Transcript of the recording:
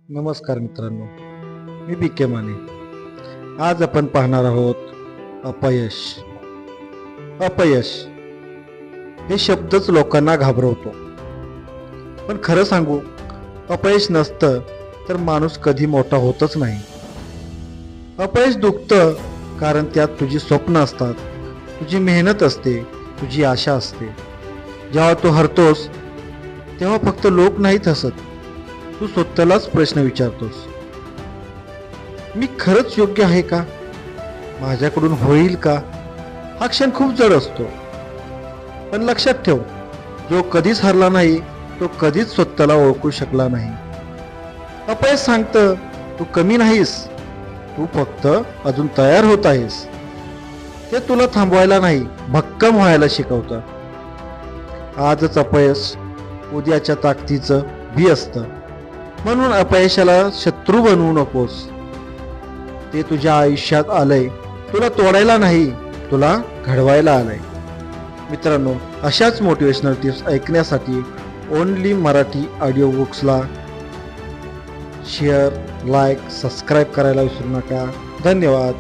नमस्कार मित्रांनो, मी बी के माने. आज आपण पाहणार आहोत अपयश. अपयश हे शब्दच लोकांना घाबरवतो, पण खरं सांगू, अपयश नसतं तर माणूस कधी मोठा होतच नाही. अपयश दुखतं कारण त्यात तुझी स्वप्न असतात, तुझी मेहनत असते, तुझी आशा असते. जेव्हा तू हरतोस तेव्हा फक्त लोक नाहीत हसत, तू स्वतःलाच प्रश्न विचारतोस, मी खरंच योग्य आहे का? माझ्याकडून होईल का? हा क्षण खूप जड असतो, पण लक्षात ठेव, जो कधीच हरला नाही तो कधीच स्वतःला ओळखू शकला नाही. अपयश सांगतं तू कमी नाहीस, तू फक्त अजून तयार होत आहेस. ते तुला थांबवायला नाही, भक्कम व्हायला शिकवतं. आजच अपयश उद्याच्या ताकदीचं बी असतं. म्हणून अपयशाला शत्रू बनवू नकोस. ते तुझ्या आयुष्यात आलंय तुला तोडायला नाही, तुला घडवायला आलंय. मित्रांनो, अशाच मोटिवेशनल टिप्स ऐकण्यासाठी ओनली मराठी ऑडिओ बुक्सला शेअर, लाईक, सबस्क्राईब करायला विसरू नका. धन्यवाद.